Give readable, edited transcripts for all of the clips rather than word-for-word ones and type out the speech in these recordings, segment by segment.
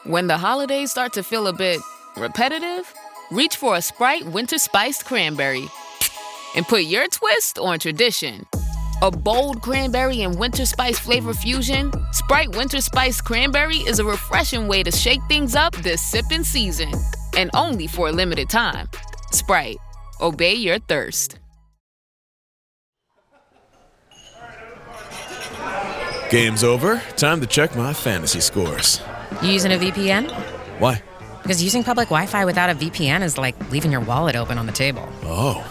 When the holidays start to feel a bit repetitive, reach for a Sprite Winter Spiced Cranberry and put your twist on tradition. A bold cranberry and winter spice flavor fusion, Sprite Winter Spiced Cranberry is a refreshing way to shake things up this sipping season. And only for a limited time. Sprite, obey your thirst. Game's over. Time to check my fantasy scores. You using a VPN? Why? Because using public Wi-Fi without a VPN is like leaving your wallet open on the table. Oh.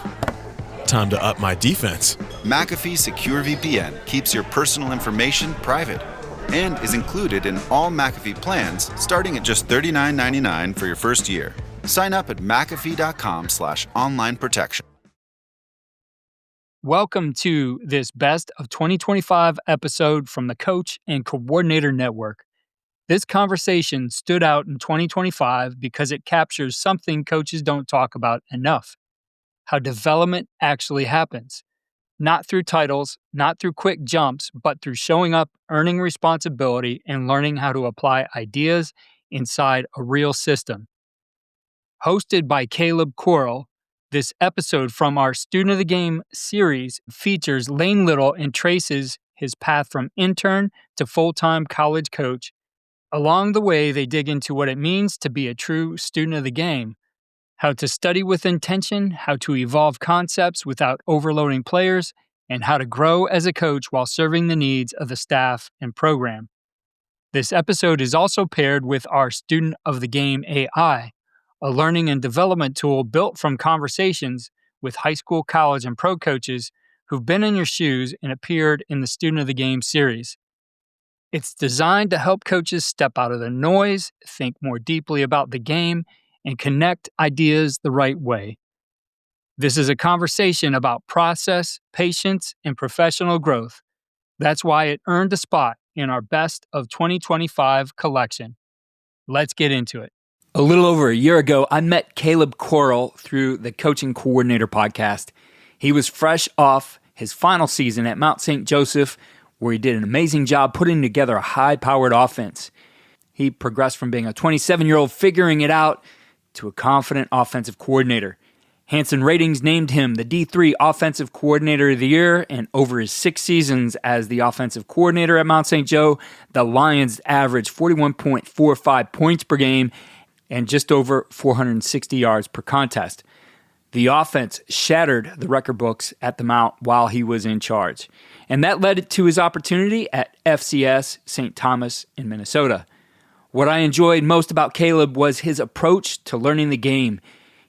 Time to up my defense. McAfee Secure VPN keeps your personal information private and is included in all McAfee plans starting at just $39.99 for your first year. Sign up at McAfee.com/online protection. Welcome to this Best of 2025 episode from the Coach and Coordinator Network. This conversation stood out in 2025 because it captures something coaches don't talk about enough: how development actually happens. Not through titles, not through quick jumps, but through showing up, earning responsibility, and learning how to apply ideas inside a real system. Hosted by Caleb Corrill, this episode from our Student of the Game series features Lane Little and traces his path from intern to full-time college coach. Along the way, they dig into what it means to be a true student of the game, how to study with intention, how to evolve concepts without overloading players, and how to grow as a coach while serving the needs of the staff and program. This episode is also paired with our Student of the Game AI, a learning and development tool built from conversations with high school, college, and pro coaches who've been in your shoes and appeared in the Student of the Game series. It's designed to help coaches step out of the noise, think more deeply about the game, and connect ideas the right way. This is a conversation about process, patience, and professional growth. That's why it earned a spot in our Best of 2025 collection. Let's get into it. A little over a year ago, I met Caleb Corrill through the Coaching Coordinator podcast. He was fresh off his final season at Mount St. Joseph, where he did an amazing job putting together a high-powered offense. He progressed from being a 27-year-old figuring it out to a confident offensive coordinator. Hansen Ratings named him the D3 Offensive Coordinator of the Year, and over his 6 seasons as the offensive coordinator at Mount St. Joe, the Lions averaged 41.45 points per game and just over 460 yards per contest. The offense shattered the record books at the Mount while he was in charge, and that led to his opportunity at FCS St. Thomas in Minnesota. What I enjoyed most about Caleb was his approach to learning the game.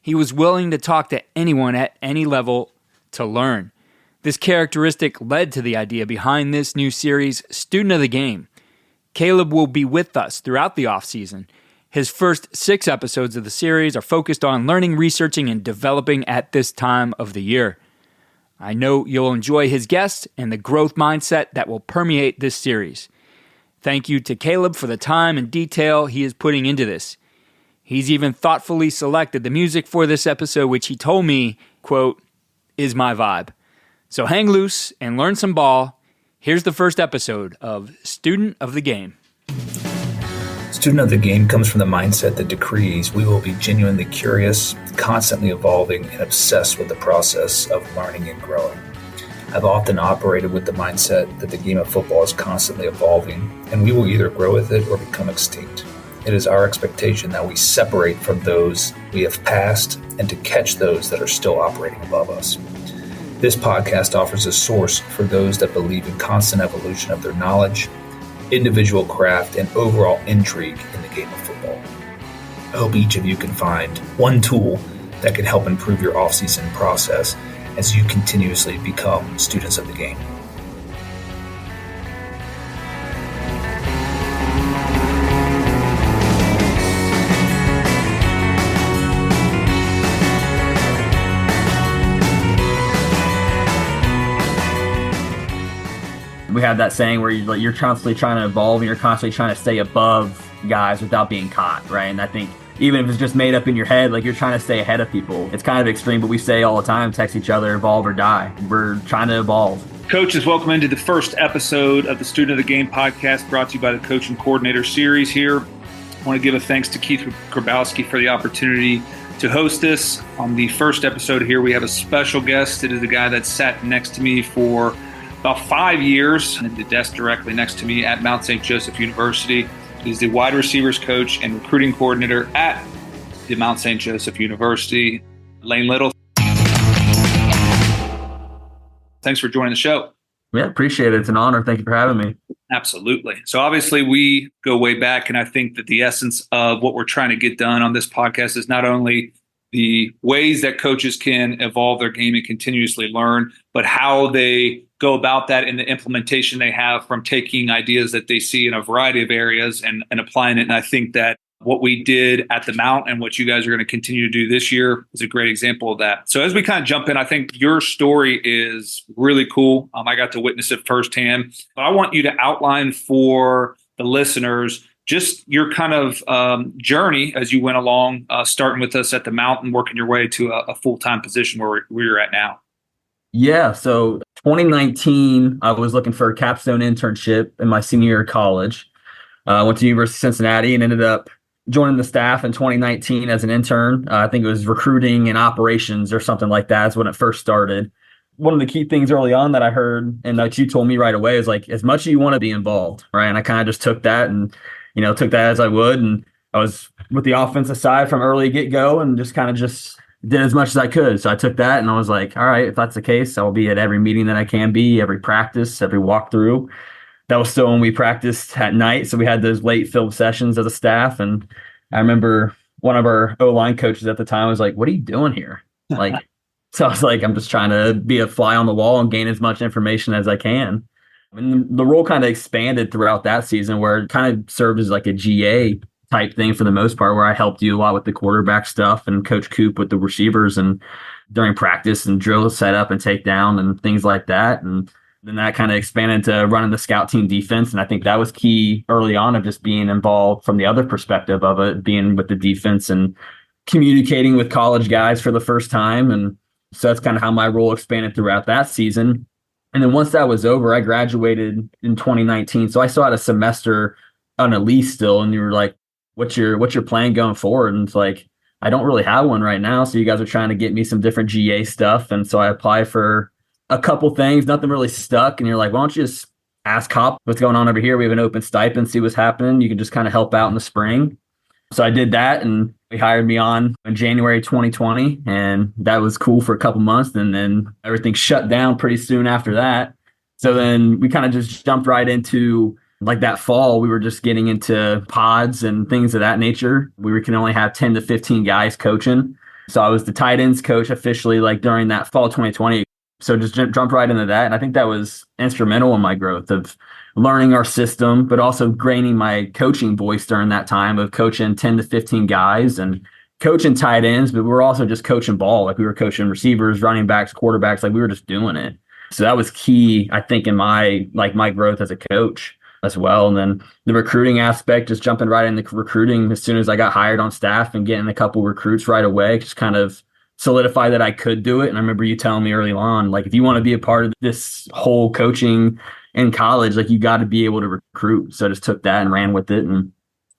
He was willing to talk to anyone at any level to learn. This characteristic led to the idea behind this new series, Student of the Game. Caleb will be with us throughout the offseason. His first 6 episodes of the series are focused on learning, researching, and developing at this time of the year. I know you'll enjoy his guests and the growth mindset that will permeate this series. Thank you to Caleb for the time and detail he is putting into this. He's even thoughtfully selected the music for this episode, which he told me, quote, is my vibe. So hang loose and learn some ball. Here's the first episode of Student of the Game. Student of the Game comes from the mindset that decrees we will be genuinely curious, constantly evolving, and obsessed with the process of learning and growing. I've often operated with the mindset that the game of football is constantly evolving, and we will either grow with it or become extinct. It is our expectation that we separate from those we have passed and to catch those that are still operating above us. This podcast offers a source for those that believe in constant evolution of their knowledge, individual craft, and overall intrigue in the game of football. I hope each of you can find one tool that can help improve your off-season process as you continuously become students of the game. We have that saying where you're constantly trying to evolve and you're constantly trying to stay above guys without being caught, right? And I think even if it's just made up in your head, like you're trying to stay ahead of people. It's kind of extreme, but we say all the time, text each other, evolve or die. We're trying to evolve. Coaches, welcome into the first episode of the Student of the Game podcast brought to you by the Coach and Coordinator series here. I want to give a thanks to Keith Grabowski for the opportunity to host this. On the first episode here, we have a special guest. It is the guy that sat next to me for about 5 years at the desk directly next to me at Mount St. Joseph University. He's the wide receivers coach and recruiting coordinator at the Mount St. Joseph University. Lane Little, thanks for joining the show. Yeah, appreciate it. It's an honor. Thank you for having me. Absolutely. So obviously we go way back, and I think that the essence of what we're trying to get done on this podcast is not only the ways that coaches can evolve their game and continuously learn, but how they go about that in the implementation they have from taking ideas that they see in a variety of areas and applying it. And I think that what we did at the Mount and what you guys are going to continue to do this year is a great example of that. So as we kind of jump in, I think your story is really cool. I got to witness it firsthand. But I want you to outline for the listeners just your kind of journey as you went along, starting with us at the Mount and working your way to a full-time position where you're at now. Yeah, so 2019, I was looking for a capstone internship in my senior year of college. I went to University of Cincinnati and ended up joining the staff in 2019 as an intern. I think it was recruiting and operations or something like that is when it first started. One of the key things early on that I heard and that you told me right away is like, as much as you want to be involved, right? And I kind of just took that and, took that as I would. And I was with the offensive side from early get-go and just kind of just did as much as I could. So I took that and I was like, all right, if that's the case, I'll be at every meeting that I can be, every practice, every walkthrough. That was still when we practiced at night. So we had those late film sessions as a staff. And I remember one of our O-line coaches at the time was like, what are you doing here? So I was like, I'm just trying to be a fly on the wall and gain as much information as I can. And the role kind of expanded throughout that season where it kind of served as like a GA type thing for the most part, where I helped you a lot with the quarterback stuff and Coach Coop with the receivers and during practice and drill setup and takedown and things like that. And then that kind of expanded to running the scout team defense. And I think that was key early on of just being involved from the other perspective of it, being with the defense and communicating with college guys for the first time. And so that's kind of how my role expanded throughout that season. And then once that was over, I graduated in 2019. So I still had a semester on a lease still. And you were like, what's your plan going forward? And it's like, I don't really have one right now. So you guys are trying to get me some different GA stuff. And so I applied for a couple things, nothing really stuck. And you're like, why don't you just ask Hop what's going on over here? We have an open stipend, see what's happening. You can just kind of help out in the spring. So I did that and they hired me on in January 2020. And that was cool for a couple months. And then everything shut down pretty soon after that. So then we kind of just jumped right into like that fall. We were just getting into pods and things of that nature. We can only have 10 to 15 guys coaching. So I was the tight ends coach officially like during that fall 2020. So just jump right into that. And I think that was instrumental in my growth of learning our system, but also gaining my coaching voice during that time of coaching 10 to 15 guys and coaching tight ends. But we were also just coaching ball. Like we were coaching receivers, running backs, quarterbacks. Like we were just doing it. So that was key, I think, in my growth as a coach as well. And then the recruiting aspect, just jumping right into recruiting as soon as I got hired on staff and getting a couple recruits right away, just kind of solidify that I could do it. And I remember you telling me early on, like, if you want to be a part of this whole coaching in college, like you got to be able to recruit. So I just took that and ran with it. And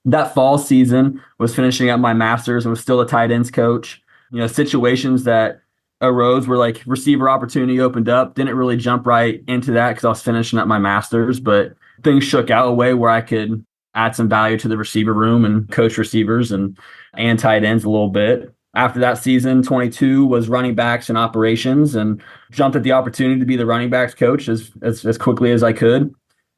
that fall season was finishing up my master's and was still a tight ends coach. Situations that arose where like receiver opportunity opened up, didn't really jump right into that because I was finishing up my master's, but things shook out a way where I could add some value to the receiver room and coach receivers and tight ends a little bit. After that season, 22 was running backs and operations and jumped at the opportunity to be the running backs coach as quickly as I could.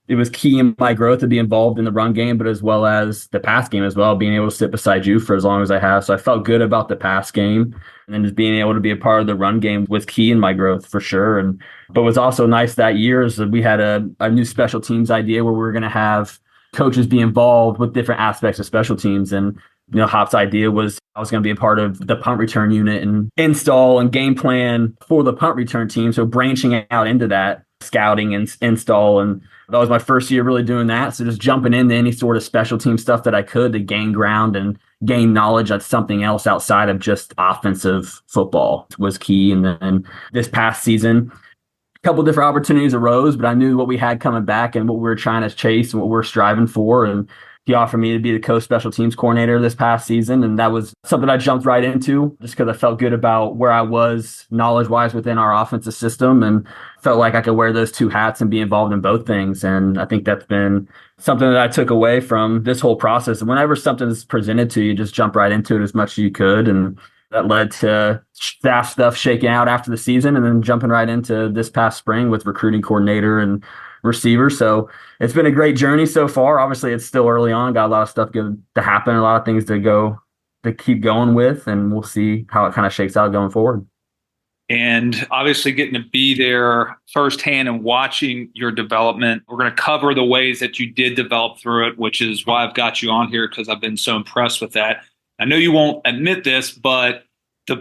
It was key in my growth to be involved in the run game, but as well as the pass game as well, being able to sit beside you for as long as I have. So I felt good about the pass game, and then just being able to be a part of the run game was key in my growth for sure. But what's also nice that year is that we had a new special teams idea where we were going to have coaches be involved with different aspects of special teams. And Hop's idea was I was going to be a part of the punt return unit and install and game plan for the punt return team. So branching out into that, scouting and install. And that was my first year really doing that. So just jumping into any sort of special team stuff that I could to gain ground and gain knowledge on something else outside of just offensive football was key. And then this past season, a couple different opportunities arose, but I knew what we had coming back and what we were trying to chase and what we we're striving for. And he offered me to be the co-special teams coordinator this past season. And that was something I jumped right into just because I felt good about where I was knowledge-wise within our offensive system and felt like I could wear those two hats and be involved in both things. And I think that's been something that I took away from this whole process. And whenever something is presented to you, just jump right into it as much as you could. And that led to staff stuff shaking out after the season and then jumping right into this past spring with recruiting coordinator and receiver. So it's been a great journey so far. Obviously, it's still early on. Got a lot of stuff to happen, a lot of things to keep going with, and we'll see how it kind of shakes out going forward. And obviously getting to be there firsthand and watching your development. We're going to cover the ways that you did develop through it, which is why I've got you on here, because I've been so impressed with that. I know you won't admit this, but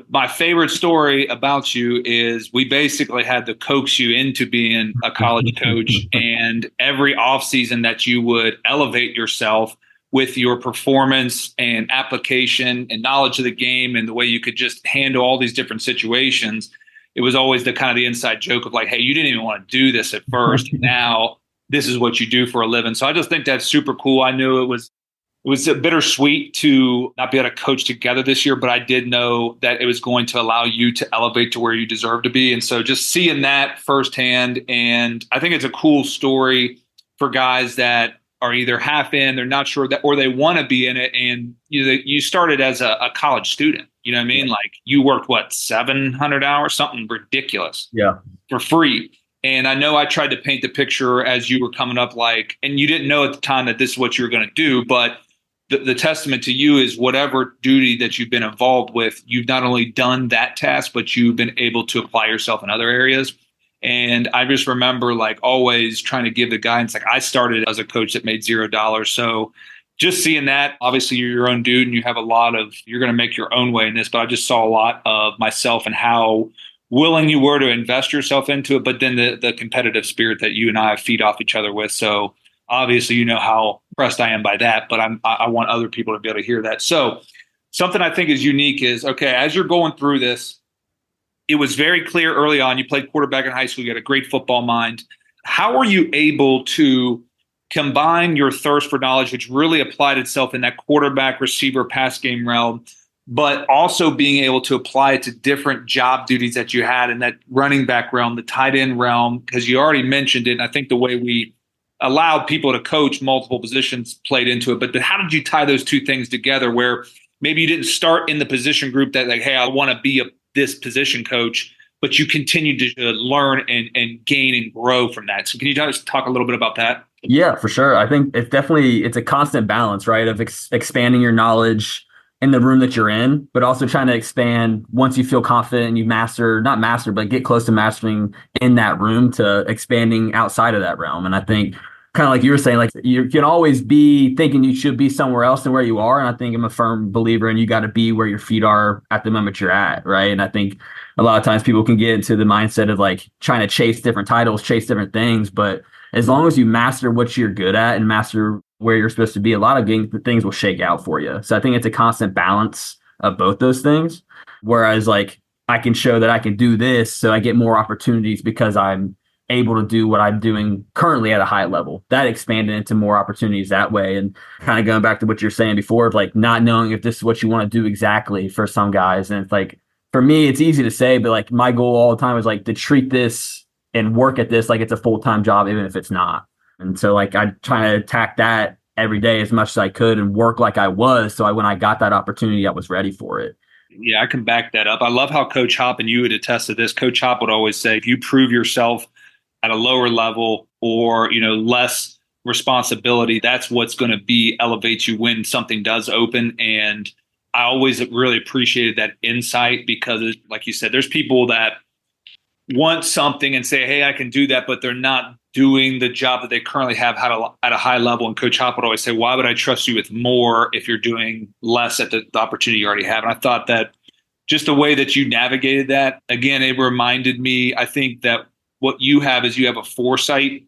my favorite story about you is we basically had to coax you into being a college coach, and every offseason that you would elevate yourself with your performance and application and knowledge of the game and the way you could just handle all these different situations. It was always the kind of the inside joke of like, hey, you didn't even want to do this at first. Now this is what you do for a living. So I just think that's super cool. I knew it was bittersweet to not be able to coach together this year, but I did know that it was going to allow you to elevate to where you deserve to be. And so just seeing that firsthand, and I think it's a cool story for guys that are either half in, they're not sure that, or they want to be in it. And you started as a college student, you know what I mean? Like you worked 700 hours, something ridiculous, for free. And I know I tried to paint the picture as you were coming up, and you didn't know at the time that this is what you were going to do, but the testament to you is whatever duty that you've been involved with, you've not only done that task, but you've been able to apply yourself in other areas. And I just remember always trying to give the guidance. I started as a coach that made $0. So just seeing that, obviously you're your own dude and you have you're going to make your own way in this, but I just saw a lot of myself and how willing you were to invest yourself into it, but then the competitive spirit that you and I feed off each other with. So obviously, you know how impressed I am by that, but I want other people to be able to hear that. So something I think is unique is, okay, as you're going through this, it was very clear early on, you played quarterback in high school, you had a great football mind. How were you able to combine your thirst for knowledge, which really applied itself in that quarterback, receiver, pass game realm, but also being able to apply it to different job duties that you had in that running back realm, the tight end realm, because you already mentioned it, and I think the way we allowed people to coach multiple positions played into it. But how did you tie those two things together where maybe you didn't start in the position group that hey, I want to be this position coach, but you continued to learn and gain and grow from that? So can you just talk a little bit about that? Yeah, for sure. I think it's a constant balance, right, of expanding your knowledge in the room that you're in, but also trying to expand once you feel confident and you but get close to mastering in that room to expanding outside of that realm. And I think kind of like you were saying, you can always be thinking you should be somewhere else than where you are. And I think I'm a firm believer in you got to be where your feet are at the moment you're at. Right. And I think a lot of times people can get into the mindset of trying to chase different titles, chase different things. But as long as you master what you're good at and master where you're supposed to be, a lot of things will shake out for you. So I think it's a constant balance of both those things. Whereas I can show that I can do this, so I get more opportunities because I'm able to do what I'm doing currently at a high level. That expanded into more opportunities that way. And kind of going back to what you're saying before of not knowing if this is what you want to do exactly for some guys. And it's for me, it's easy to say, but my goal all the time is to treat this and work at this like it's a full-time job, even if it's not. And so I try to attack that every day as much as I could and work like I was. So when I got that opportunity, I was ready for it. Yeah, I can back that up. I love how Coach Hop, and you would attest to this, Coach Hop would always say, if you prove yourself at a lower level or, less responsibility, that's what's going to elevate you when something does open. And I always really appreciated that insight because, like you said, there's people that want something and say, hey, I can do that, but they're not doing the job that they currently have at a high level. And Coach Hop would always say, why would I trust you with more if you're doing less at the opportunity you already have? And I thought that just the way that you navigated that, again, it reminded me, I think that what you have is you have a foresight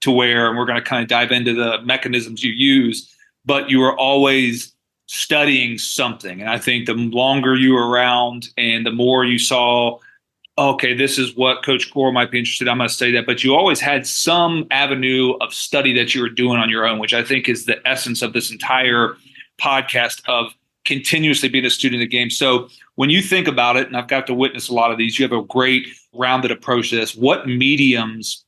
to where, and we're going to kind of dive into the mechanisms you use, but you are always studying something. And I think the longer you were around and the more you saw okay, this is what Coach Corrill might be interested in, I'm going to say that. But you always had some avenue of study that you were doing on your own, which I think is the essence of this entire podcast of continuously being a student of the game. So when you think about it, and I've got to witness a lot of these, you have a great rounded approach to this. What mediums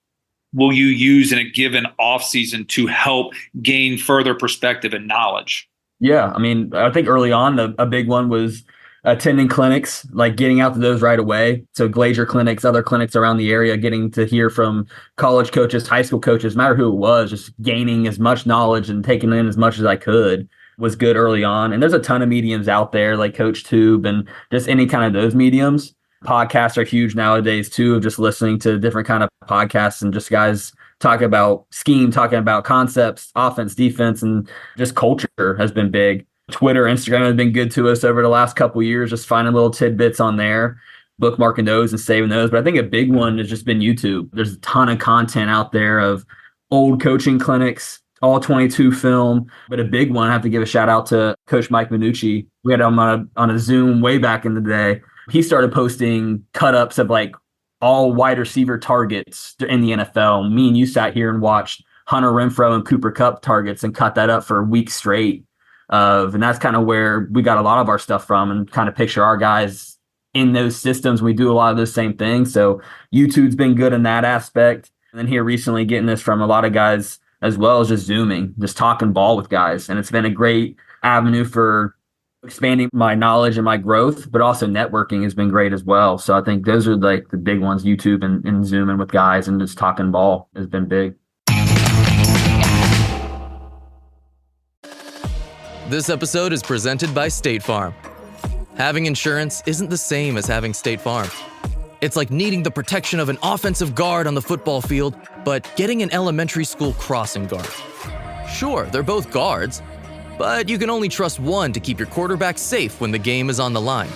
will you use in a given offseason to help gain further perspective and knowledge? Yeah, I mean, I think early on, a big one was attending clinics, like getting out to those right away. So Glazier clinics, other clinics around the area, getting to hear from college coaches, high school coaches, no matter who it was, just gaining as much knowledge and taking in as much as I could was good early on. And there's a ton of mediums out there like Coach Tube and just any kind of those mediums. Podcasts are huge nowadays too, of just listening to different kind of podcasts and just guys talking about scheme, talking about concepts, offense, defense, and just culture has been big. Twitter, Instagram has been good to us over the last couple of years, just finding little tidbits on there, bookmarking those and saving those. But I think a big one has just been YouTube. There's a ton of content out there of old coaching clinics, all 22 film. But a big one, I have to give a shout out to Coach Mike Minucci. We had him on a Zoom way back in the day. He started posting cut-ups of like all wide receiver targets in the NFL. Me and you sat here and watched Hunter Renfrow and Cooper Kupp targets and cut that up for weeks straight. And that's kind of where we got a lot of our stuff from and kind of picture our guys in those systems. We do a lot of those same things. So YouTube's been good in that aspect. And then here recently getting this from a lot of guys as well as just Zooming, just talking ball with guys. And it's been a great avenue for expanding my knowledge and my growth, but also networking has been great as well. So I think those are like the big ones, YouTube and Zooming with guys and just talking ball has been big. This episode is presented by State Farm. Having insurance isn't the same as having State Farm. It's like needing the protection of an offensive guard on the football field, but getting an elementary school crossing guard. Sure, they're both guards, but you can only trust one to keep your quarterback safe when the game is on the line.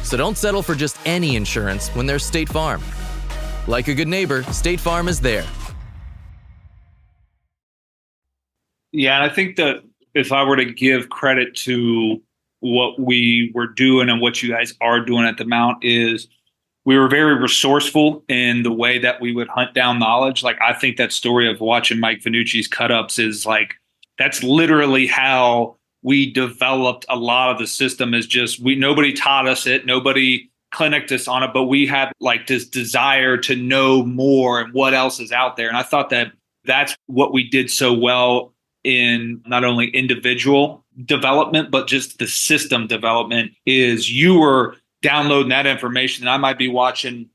So don't settle for just any insurance when there's State Farm. Like a good neighbor, State Farm is there. Yeah, and I think that if I were to give credit to what we were doing and what you guys are doing at the Mount is we were very resourceful in the way that we would hunt down knowledge. Like, I think that story of watching Mike Finucci's cut-ups is like, that's literally how we developed a lot of the system. Is just nobody taught us it, nobody clinicked us on it, but we had like this desire to know more and what else is out there. And I thought that that's what we did so well in not only individual development, but just the system development. Is you were downloading that information and I might be watching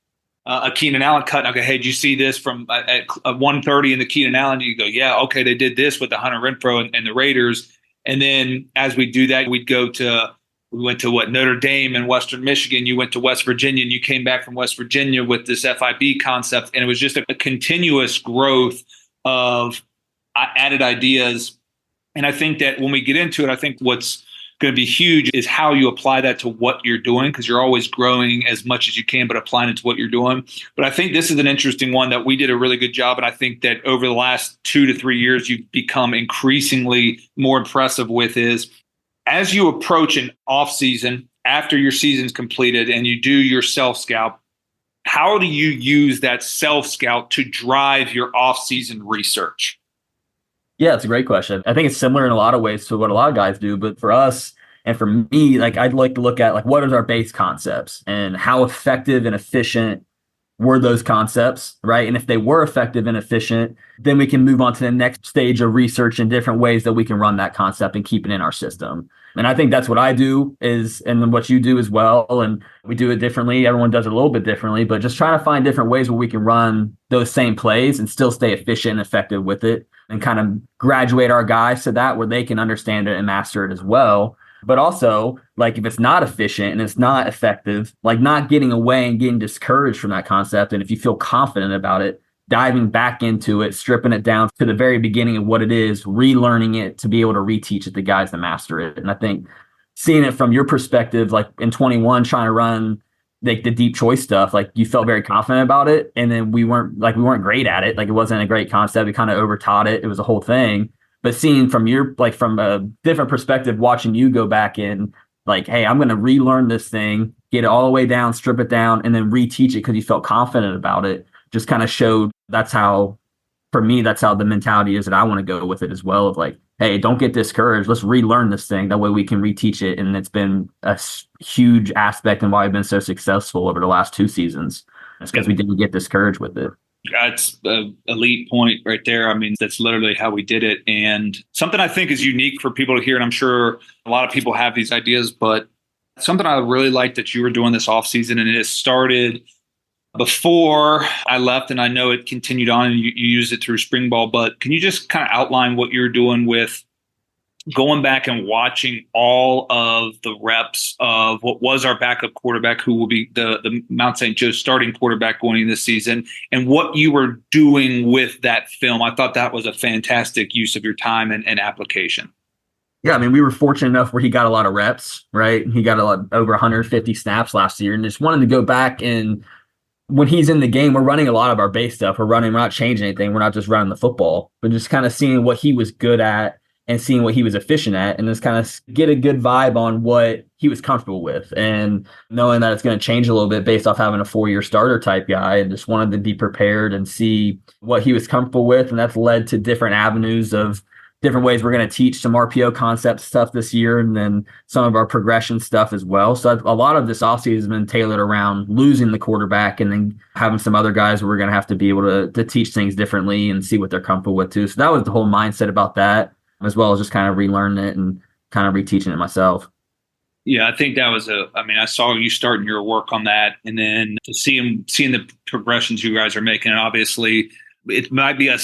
a Keenan Allen cut. And I go, hey, did you see this from at 1:30 in the Keenan Allen? You go, yeah, okay, they did this with the Hunter Renfrow and the Raiders. And then as we do that, we went to Notre Dame and Western Michigan. You went to West Virginia and you came back from West Virginia with this FIB concept. And it was just a continuous growth of added ideas. And I think that when we get into it, I think what's going to be huge is how you apply that to what you're doing, because you're always growing as much as you can, but applying it to what you're doing. But I think this is an interesting one that we did a really good job. And I think that over the last 2 to 3 years, you've become increasingly more impressive with is as you approach an off season after your season's completed and you do your self-scout, how do you use that self-scout to drive your off-season research? Yeah, it's a great question. I think it's similar in a lot of ways to what a lot of guys do. But for us and for me, like I'd like to look at like what are our base concepts and how effective and efficient were those concepts, right? And if they were effective and efficient, then we can move on to the next stage of research and different ways that we can run that concept and keep it in our system. And I think that's what I do and then what you do as well. And we do it differently. Everyone does it a little bit differently, but just trying to find different ways where we can run those same plays and still stay efficient and effective with it and kind of graduate our guys to that where they can understand it and master it as well. But also, like if it's not efficient and it's not effective, like not getting away and getting discouraged from that concept. And if you feel confident about it, diving back into it, stripping it down to the very beginning of what it is, relearning it to be able to reteach it to guys that master it. And I think seeing it from your perspective, like in 21, trying to run like the deep choice stuff, like you felt very confident about it. And then we weren't great at it. Like it wasn't a great concept. We kind of overtaught it. It was a whole thing. But seeing from from a different perspective, watching you go back in like, hey, I'm going to relearn this thing, get it all the way down, strip it down, and then reteach it because he felt confident about it. Just kind of showed for me, that's how the mentality is that I want to go with it as well, of like, hey, don't get discouraged. Let's relearn this thing. That way we can reteach it. And it's been a huge aspect in why I've been so successful over the last 2 seasons. It's because we didn't get discouraged with it. That's an elite point right there. I mean, that's literally how we did it. And something I think is unique for people to hear, and I'm sure a lot of people have these ideas, but something I really like that you were doing this offseason, and it started before I left, and I know it continued on and you used it through spring ball, but can you just kind of outline what you're doing with going back and watching all of the reps of what was our backup quarterback, who will be the Mount St. Joe starting quarterback going into this season, and what you were doing with that film? I thought that was a fantastic use of your time and application. Yeah, I mean, we were fortunate enough where he got a lot of reps, right? He got over 150 snaps last year, and just wanted to go back, and when he's in the game, we're running a lot of our base stuff. We're not changing anything. We're not just running the football, but just kind of seeing what he was good at and seeing what he was efficient at, and just kind of get a good vibe on what he was comfortable with, and knowing that it's going to change a little bit based off having a 4-year starter type guy, and just wanted to be prepared and see what he was comfortable with. And that's led to different avenues of different ways we're going to teach some RPO concept stuff this year, and then some of our progression stuff as well. So a lot of this offseason has been tailored around losing the quarterback and then having some other guys where we're going to have to be able to teach things differently and see what they're comfortable with too. So that was the whole mindset about that, as well as just kind of relearning it and kind of reteaching it myself. Yeah, I think that was I saw you starting your work on that, and then to seeing the progressions you guys are making, and obviously it might be a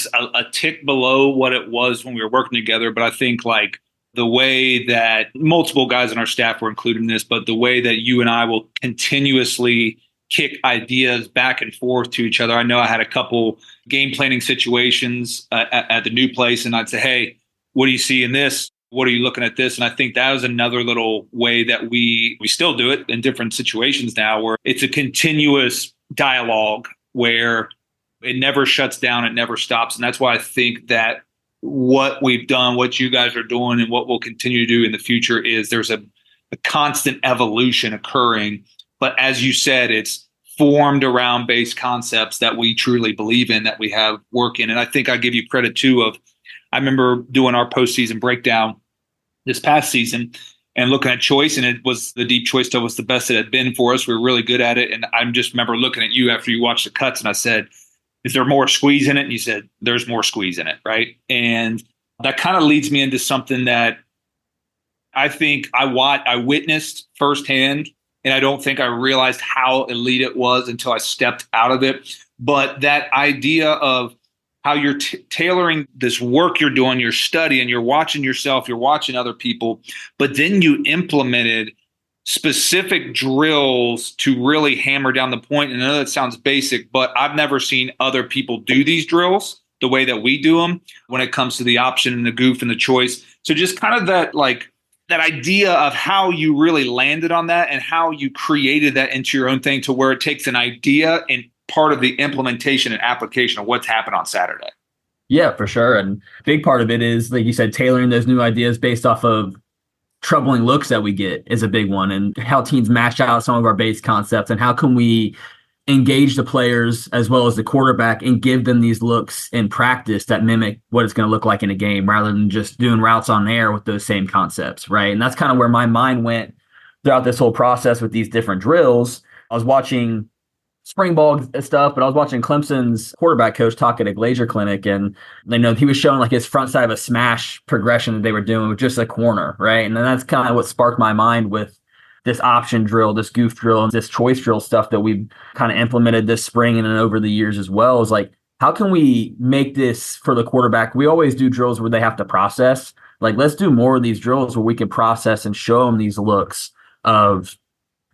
tick below what it was when we were working together, but I think like the way that multiple guys on our staff were included in this, but the way that you and I will continuously kick ideas back and forth to each other. I know I had a couple game planning situations at the new place, and I'd say, hey, what do you see in this? What are you looking at this? And I think that was another little way that we still do it in different situations now, where it's a continuous dialogue where it never shuts down, it never stops. And that's why I think that what we've done, what you guys are doing, and what we'll continue to do in the future is there's a constant evolution occurring. But as you said, it's formed around base concepts that we truly believe in, that we have work in. And I think I give you credit too I remember doing our postseason breakdown this past season and looking at choice, and it was the deep choice stuff was the best it had been for us. We were really good at it. And I just remember looking at you after you watched the cuts, and I said, is there more squeeze in it? And you said, there's more squeeze in it, right? And that kind of leads me into something that I think I witnessed firsthand, and I don't think I realized how elite it was until I stepped out of it. But that idea of how you're tailoring this work you're doing, you're studying, you're watching yourself, you're watching other people, but then you implemented specific drills to really hammer down the point. And I know that sounds basic, but I've never seen other people do these drills the way that we do them when it comes to the option and the goof and the choice. So just kind of that idea of how you really landed on that and how you created that into your own thing, to where it takes an idea and part of the implementation and application of what's happened on Saturday. Yeah, for sure. And a big part of it is, like you said, tailoring those new ideas based off of troubling looks that we get is a big one, and how teams mash out some of our base concepts, and how can we engage the players as well as the quarterback and give them these looks in practice that mimic what it's going to look like in a game, rather than just doing routes on air with those same concepts, right? And that's kind of where my mind went throughout this whole process with these different drills. I was watching spring ball stuff, but I was watching Clemson's quarterback coach talk at a Glazier clinic, and he was showing like his front side of a smash progression that they were doing with just a corner, right? And then that's kind of what sparked my mind with this option drill, this goof drill, and this choice drill stuff that we've kind of implemented this spring and then over the years as well. Is like, how can we make this for the quarterback? We always do drills where they have to process. Like, let's do more of these drills where we can process and show them these looks of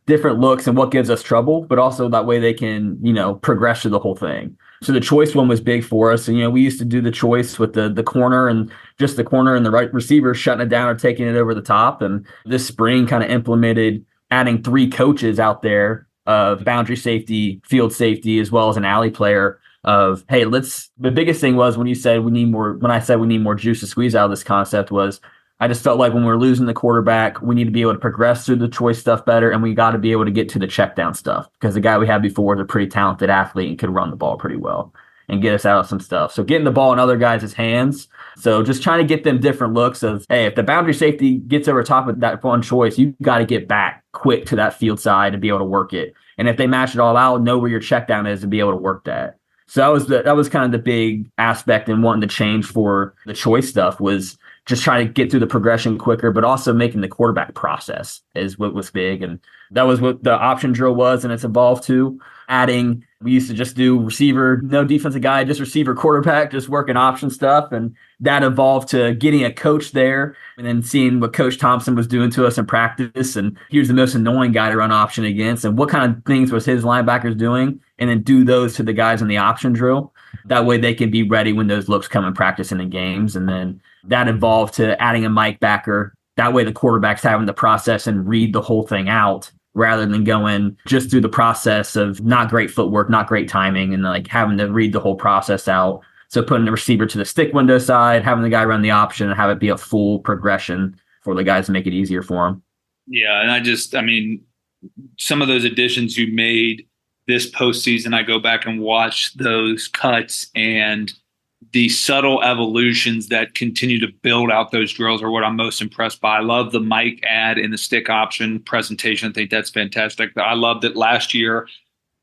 different looks and what gives us trouble, but also that way they can, progress through the whole thing. So the choice one was big for us. And, we used to do the choice with the corner and just the corner and the right receiver shutting it down or taking it over the top. And this spring kind of implemented adding 3 coaches out there of boundary safety, field safety, as well as an alley player of, hey, the biggest thing was when I said we need more juice to squeeze out of this concept was, I just felt like when we're losing the quarterback, we need to be able to progress through the choice stuff better, and we got to be able to get to the check down stuff because the guy we had before was a pretty talented athlete and could run the ball pretty well and get us out of some stuff. So getting the ball in other guys' hands. So just trying to get them different looks of, hey, if the boundary safety gets over top of that one choice, you got to get back quick to that field side and be able to work it. And if they match it all out, know where your check down is and be able to work that. So that was kind of the big aspect in wanting to change for the choice stuff was just trying to get through the progression quicker, but also making the quarterback process is what was big. And that was what the option drill was, and it's evolved to adding. We used to just do receiver, no defensive guy, just receiver quarterback, just working option stuff. And that evolved to getting a coach there and then seeing what Coach Thompson was doing to us in practice. And he was the most annoying guy to run option against. And what kind of things was his linebackers doing? And then do those to the guys in the option drill. That way they can be ready when those looks come in practice and in games. And then that evolved to adding a Mike backer. That way the quarterback's having to process and read the whole thing out rather than going just through the process of not great footwork, not great timing, and like having to read the whole process out. So putting the receiver to the stick window side, having the guy run the option and have it be a full progression for the guys to make it easier for them. Yeah. And some of those additions you made this postseason, I go back and watch those cuts, and the subtle evolutions that continue to build out those drills are what I'm most impressed by. I love the mic ad and the stick option presentation. I think that's fantastic. I loved it last year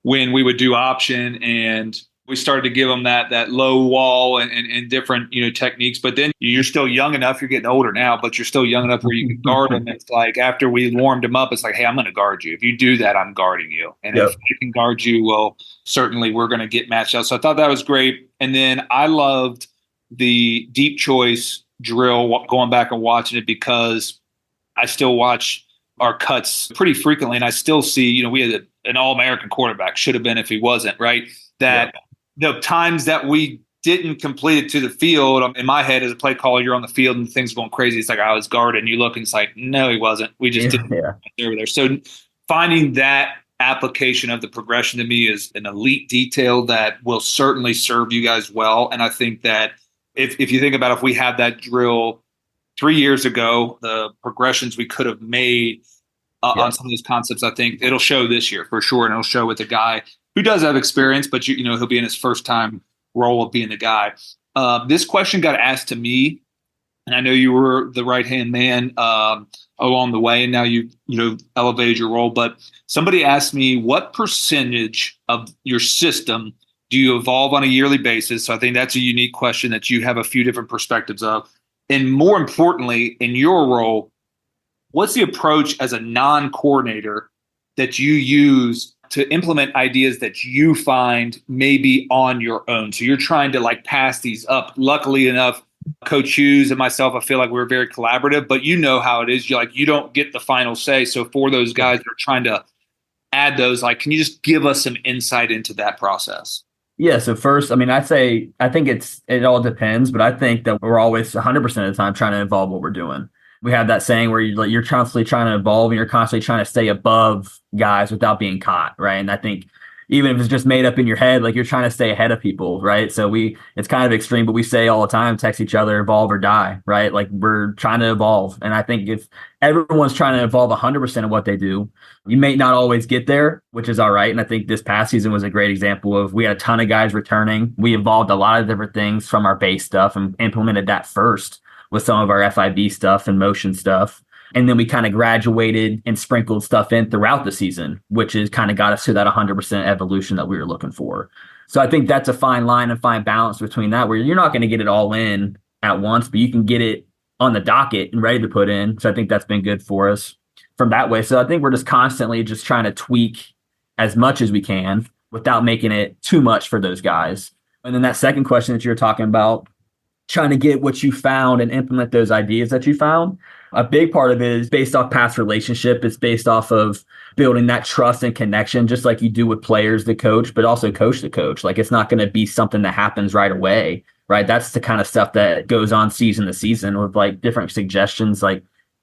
when we would do option and we started to give them that low wall and different, techniques. But then you're still young enough. You're getting older now, but you're still young enough where you can guard them. It's like after we warmed them up, it's like, hey, I'm going to guard you. If you do that, I'm guarding you. And if I can guard you, well, certainly we're going to get matched out. So I thought that was great. And then I loved the deep choice drill, going back and watching it because I still watch our cuts pretty frequently. And I still see, we had an All-American quarterback, should have been if he wasn't, right? That the times that we didn't complete it to the field, in my head as a play caller, you're on the field and things going crazy. It's like I was guarded, and you look and it's like, no, he wasn't. We just didn't over there. So finding that application of the progression to me is an elite detail that will certainly serve you guys well. And I think that if you think about if we had that drill 3 years ago, the progressions we could have made on some of those concepts, I think it'll show this year for sure. And it'll show with a guy who does have experience, but he'll be in his first time role of being the guy. This question got asked to me, and I know you were the right-hand man along the way, and now you elevated your role. But somebody asked me, what percentage of your system do you evolve on a yearly basis? So I think that's a unique question that you have a few different perspectives of. And more importantly, in your role, what's the approach as a non-coordinator that you use to implement ideas that you find maybe on your own? So you're trying to pass these up. Luckily enough, Coach Hughes and myself, I feel like we're very collaborative, but you know how it is. You don't get the final say. So for those guys that are trying to add those, can you just give us some insight into that process? Yeah. So first, I think it all depends, but I think that we're always 100% of the time trying to evolve what we're doing. We have that saying where you're constantly trying to evolve and you're constantly trying to stay above guys without being caught, right? And I think even if it's just made up in your head, you're trying to stay ahead of people, right? So it's kind of extreme, but we say all the time, text each other, evolve or die, right? We're trying to evolve. And I think if everyone's trying to evolve 100% of what they do, you may not always get there, which is all right. And I think this past season was a great example of we had a ton of guys returning. We evolved a lot of different things from our base stuff and implemented that first with some of our FIB stuff and motion stuff. And then we kind of graduated and sprinkled stuff in throughout the season, which is kind of got us to that 100% evolution that we were looking for. So I think that's a fine line and fine balance between that, where you're not going to get it all in at once, but you can get it on the docket and ready to put in. So I think that's been good for us from that way. So I think we're just constantly just trying to tweak as much as we can without making it too much for those guys. And then that second question that you're talking about, trying to get what you found and implement those ideas that you found. A big part of it is based off past relationship. It's based off of building that trust and connection, just like you do with players to coach, but also coach to coach. It's not going to be something that happens right away, right? That's the kind of stuff that goes on season to season with different suggestions,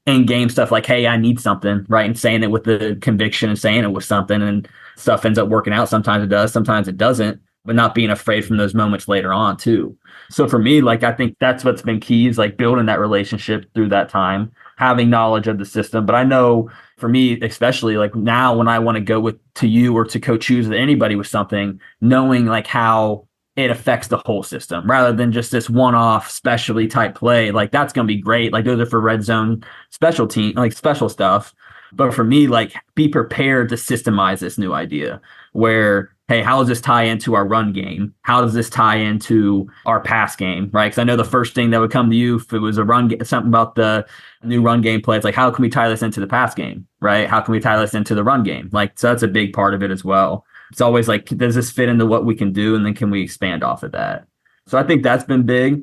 in-game stuff hey, I need something, right? And saying it with the conviction and saying it with something, and stuff ends up working out. Sometimes it does, sometimes it doesn't. but not being afraid from those moments later on too. So for me, like, I think that's what's been key is like building that relationship through that time, having knowledge of the system. But I know for me, especially like now when I want to go to you or to Coach Hughes or anybody with something, knowing like how it affects the whole system rather than just this one-off specialty type play. Like that's going to be great. Like those are for red zone special team, like special stuff. But for me, like be prepared to systemize this new idea where, hey, how does this tie into our run game? How does this tie into our pass game? Right. Because I know the first thing that would come to you if it was a something about the new run game play. It's like, how can we tie this into the pass game? Right. How can we tie this into the run game? Like, so that's a big part of it as well. It's always like, does this fit into what we can do? And then can we expand off of that? So I think that's been big.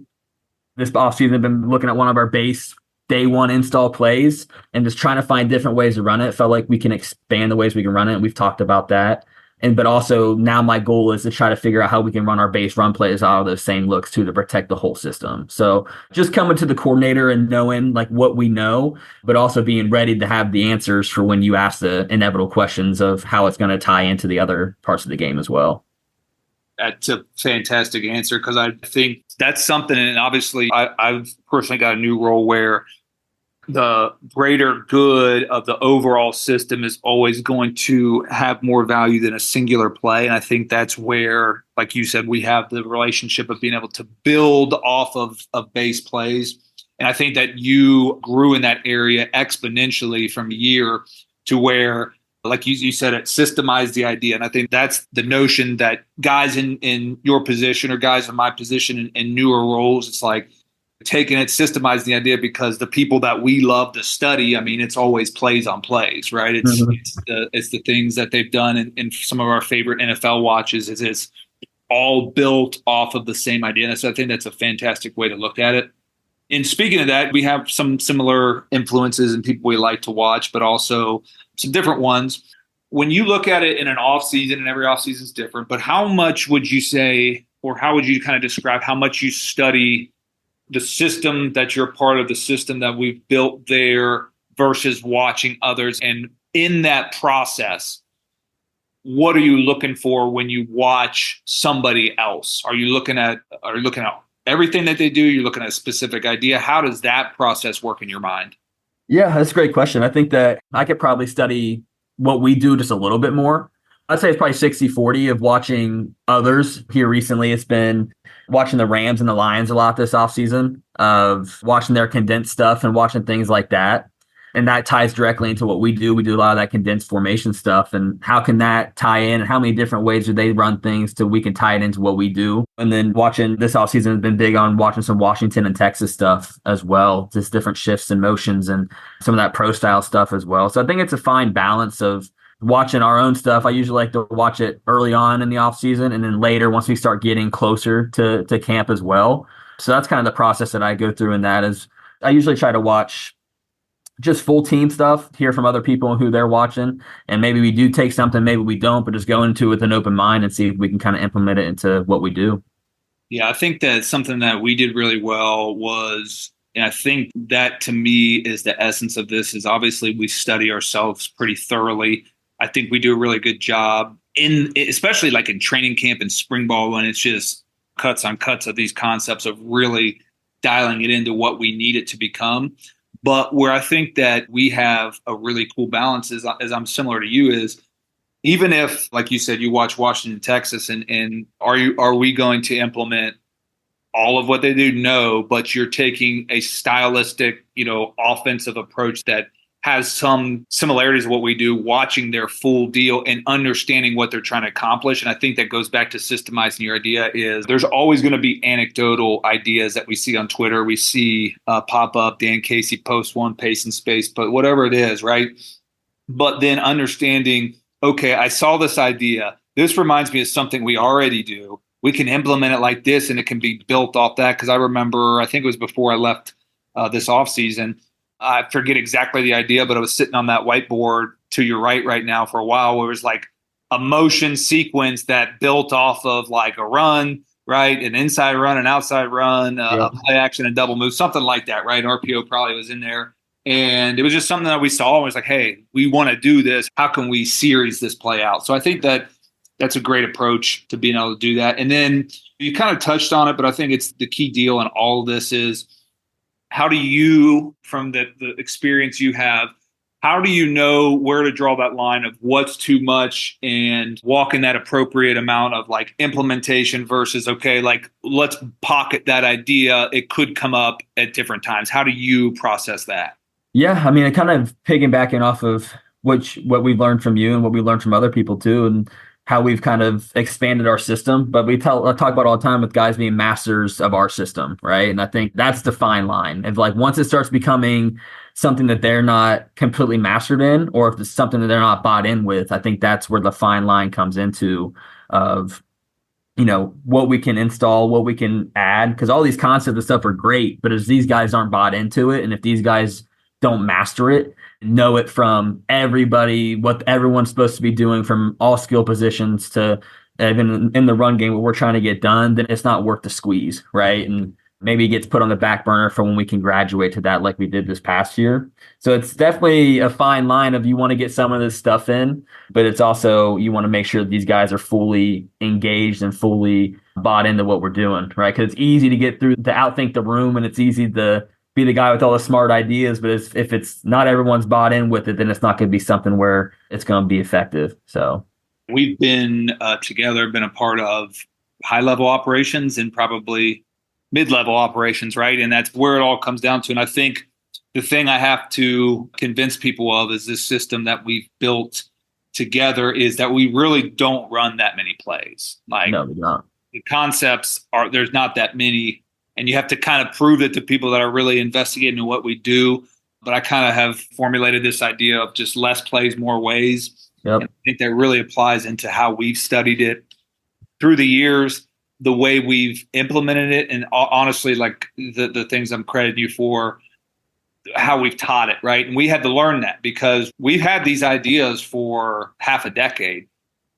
This offseason, I've been looking at one of our base day one install plays and just trying to find different ways to run it. It felt like we can expand the ways we can run it. We've talked about that. But also now my goal is to try to figure out how we can run our base run plays out of those same looks too, to protect the whole system. So just coming to the coordinator and knowing like what we know, but also being ready to have the answers for when you ask the inevitable questions of how it's going to tie into the other parts of the game as well. That's a fantastic answer because I think that's something. And obviously I've personally got a new role where the greater good of the overall system is always going to have more value than a singular play. And I think that's where, like you said, we have the relationship of being able to build off of base plays. And I think that you grew in that area exponentially from year to where, like you said, it systemized the idea. And I think that's the notion that guys in your position or guys in my position in newer roles, it's like, taking it, systemizing the idea because the people that we love to study, I mean, it's always plays on plays, right? It's the things that they've done in some of our favorite NFL watches is it's all built off of the same idea. And so I think that's a fantastic way to look at it. And speaking of that, we have some similar influences and people we like to watch, but also some different ones. When you look at it in an off season, and every off season is different, but how much would you say, or how would you kind of describe how much you study the system that you're part of, the system that we've built there versus watching others? And in that process, what are you looking for when you watch somebody else? Are you looking at everything that they do? You're looking at a specific idea. How does that process work in your mind? Yeah, that's a great question. I think that I could probably study what we do just a little bit more. I'd say it's probably 60-40 of watching others. Here recently, it's been watching the Rams and the Lions a lot this offseason, of watching their condensed stuff and watching things like that. And that ties directly into what we do. We do a lot of that condensed formation stuff. And how can that tie in? And how many different ways do they run things so we can tie it into what we do? And then watching this offseason has been big on watching some Washington and Texas stuff as well, just different shifts and motions and some of that pro style stuff as well. So I think it's a fine balance of watching our own stuff. I usually like to watch it early on in the off season and then later once we start getting closer to camp as well. So that's kind of the process that I go through in that is I usually try to watch just full team stuff, hear from other people who they're watching. And maybe we do take something, maybe we don't, but just go into it with an open mind and see if we can kind of implement it into what we do. Yeah, I think that something that we did really well was, and I think that to me is the essence of this, is obviously we study ourselves pretty thoroughly. I think we do a really good job especially like in training camp and spring ball when it's just cuts on cuts of these concepts of really dialing it into what we need it to become. But where I think that we have a really cool balance is, as I'm similar to you, is even if, like you said, you watch Washington, Texas, and are we going to implement all of what they do? No, but you're taking a stylistic, offensive approach that has some similarities to what we do, watching their full deal and understanding what they're trying to accomplish. And I think that goes back to systemizing your idea is there's always going to be anecdotal ideas that we see on Twitter. We see pop up, Dan Casey post one, pace and space, but whatever it is, right? But then understanding, okay, I saw this idea. This reminds me of something we already do. We can implement it like this and it can be built off that. Because I remember, I think it was before I left this offseason, I forget exactly the idea, but I was sitting on that whiteboard to your right now for a while where it was like a motion sequence that built off of like a run, right? An inside run, an outside run, a play action, a double move, something like that, right? RPO probably was in there. And it was just something that we saw and was like, hey, we want to do this. How can we series this play out? So I think that that's a great approach to being able to do that. And then you kind of touched on it, but I think it's the key deal in all of this is how do you, from the experience you have, how do you know where to draw that line of what's too much and walk in that appropriate amount of like implementation versus, okay, like let's pocket that idea. It could come up at different times. How do you process that? Yeah, I mean, it kind of piggybacking off of what we've learned from you and what we learned from other people too, and how we've kind of expanded our system. But I talk about all the time with guys being masters of our system, right? And I think that's the fine line. If like once it starts becoming something that they're not completely mastered in, or if it's something that they're not bought in with, I think that's where the fine line comes into of, you know, what we can install, what we can add, because all these concepts and stuff are great, but if these guys aren't bought into it, and if these guys don't master it, know it from everybody, what everyone's supposed to be doing from all skill positions to even in the run game, what we're trying to get done, then it's not worth the squeeze, right? And maybe it gets put on the back burner for when we can graduate to that like we did this past year. So it's definitely a fine line of you want to get some of this stuff in, but it's also you want to make sure that these guys are fully engaged and fully bought into what we're doing, right? Because it's easy to get through, to outthink the room, and it's easy to be the guy with all the smart ideas, but if it's not everyone's bought in with it, then it's not going to be something where it's going to be effective. So we've been together, been a part of high-level operations and probably mid-level operations, right? And that's where it all comes down to. And I think the thing I have to convince people of is this system that we've built together is that we really don't run that many plays. Like, no, we're not. The concepts there's not that many. And you have to kind of prove it to people that are really investigating what we do. But I kind of have formulated this idea of just less plays, more ways. Yep. And I think that really applies into how we've studied it through the years, the way we've implemented it. And honestly, like the things I'm crediting you for, how we've taught it, right? And we had to learn that because we've had these ideas for half a decade.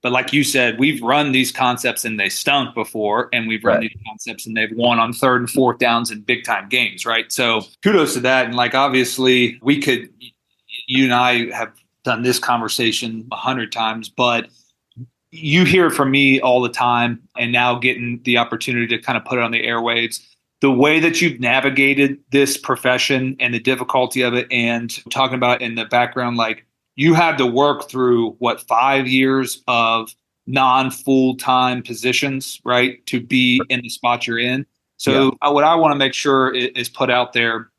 But like you said, we've run these concepts and they stunk before, and we've run these concepts and they've won on 3rd and 4th downs in big time games, right? So kudos to that. And like, obviously you and I have done this conversation 100 times, but you hear it from me all the time, and now getting the opportunity to kind of put it on the airwaves, the way that you've navigated this profession and the difficulty of it, and talking about in the background, like, you had to work through 5 years of non-full-time positions, right, to be in the spot you're in. So what I want to make sure is put out there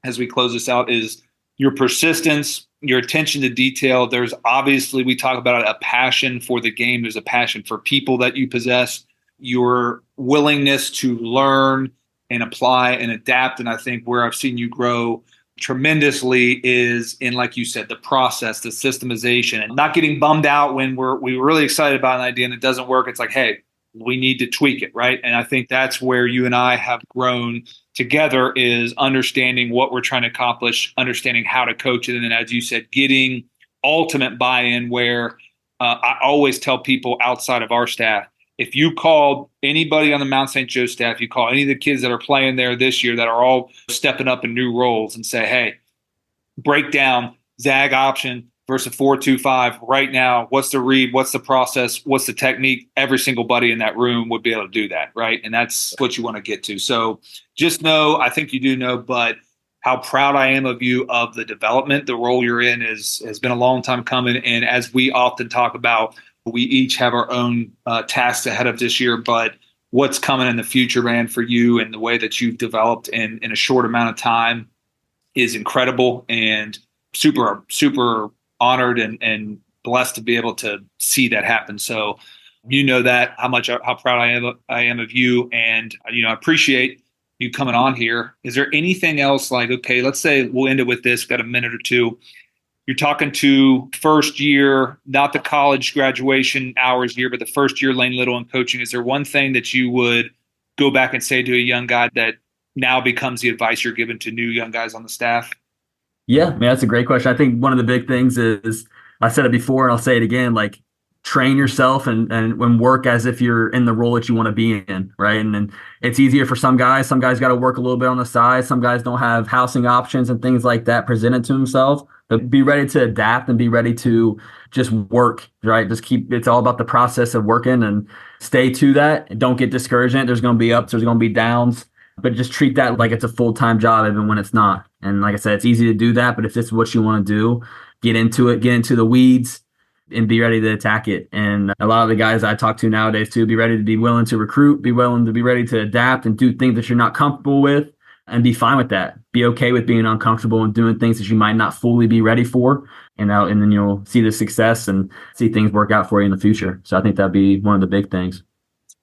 as we close this out is your persistence, your attention to detail. There's obviously, we talk about a passion for the game. There's a passion for people that you possess, your willingness to learn and apply and adapt. And I think where I've seen you grow tremendously is in, like you said, the process, the systemization, and not getting bummed out when we're really excited about an idea and it doesn't work. It's like, hey, we need to tweak it, right? And I think that's where you and I have grown together, is understanding what we're trying to accomplish, understanding how to coach it, and then, as you said, getting ultimate buy-in where I always tell people outside of our staff, if you call anybody on the Mount St. Joe staff, you call any of the kids that are playing there this year that are all stepping up in new roles and say, hey, break down zag option versus 4-2-5 right now. What's the read? What's the process? What's the technique? Every single buddy in that room would be able to do that, right? And that's what you want to get to. So just know, I think you do know, but how proud I am of you, of the development. The role you're in has been a long time coming. And as we often talk about, we each have our own tasks ahead of this year, but what's coming in the future, man, for you and the way that you've developed in a short amount of time is incredible, and super, super honored and blessed to be able to see that happen. So you know that, how proud I am of you, and I appreciate you coming on here. Is there anything else, like, okay, let's say we'll end it with this, got a minute or two. You're talking to first year, not the college graduation hours year, but the first year Lane Little in coaching. Is there one thing that you would go back and say to a young guy that now becomes the advice you're giving to new young guys on the staff? Yeah, I mean, that's a great question. I think one of the big things is, I said it before and I'll say it again, like, train yourself and work as if you're in the role that you want to be in, right? And then it's easier for some guys. Some guys got to work a little bit on the side. Some guys don't have housing options and things like that presented to themselves. But be ready to adapt and be ready to just work, right? It's all about the process of working and stay to that. And don't get discouraged in it. There's going to be ups, there's going to be downs, but just treat that like it's a full-time job even when it's not. And like I said, it's easy to do that, but if this is what you want to do, get into it, get into the weeds, and be ready to attack it. And a lot of the guys I talk to nowadays too, be ready to be willing to recruit, be ready to adapt and do things that you're not comfortable with, and be fine with that. Be okay with being uncomfortable and doing things that you might not fully be ready for. And then you'll see the success and see things work out for you in the future. So I think that'd be one of the big things.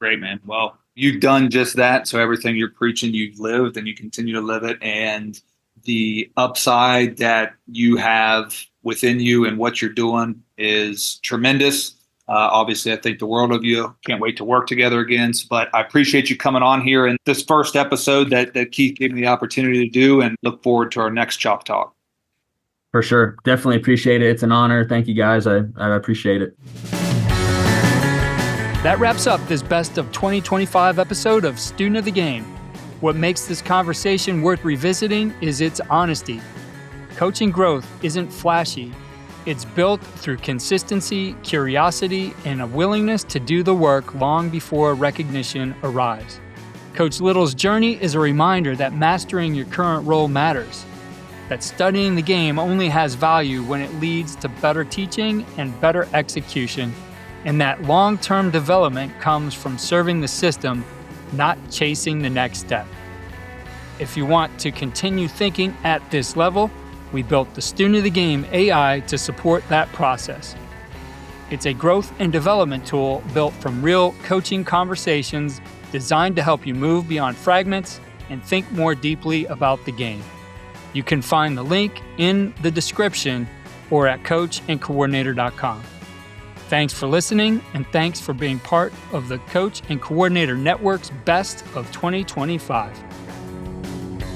Great, man. Well, you've done just that. So everything you're preaching, you've lived and you continue to live it. And the upside that you have within you and what you're doing is tremendous. Obviously, I think the world of you. Can't wait to work together again. But I appreciate you coming on here in this first episode that Keith gave me the opportunity to do, and look forward to our next Chalk Talk. For sure. Definitely appreciate it. It's an honor. Thank you, guys. I appreciate it. That wraps up this best of 2025 episode of Student of the Game. What makes this conversation worth revisiting is its honesty. Coaching growth isn't flashy. It's built through consistency, curiosity, and a willingness to do the work long before recognition arrives. Coach Little's journey is a reminder that mastering your current role matters, that studying the game only has value when it leads to better teaching and better execution, and that long-term development comes from serving the system, not chasing the next step. If you want to continue thinking at this level, we built the Student of the Game AI to support that process. It's a growth and development tool built from real coaching conversations designed to help you move beyond fragments and think more deeply about the game. You can find the link in the description or at coachandcoordinator.com. Thanks for listening, and thanks for being part of the Coach and Coordinator Network's Best of 2025.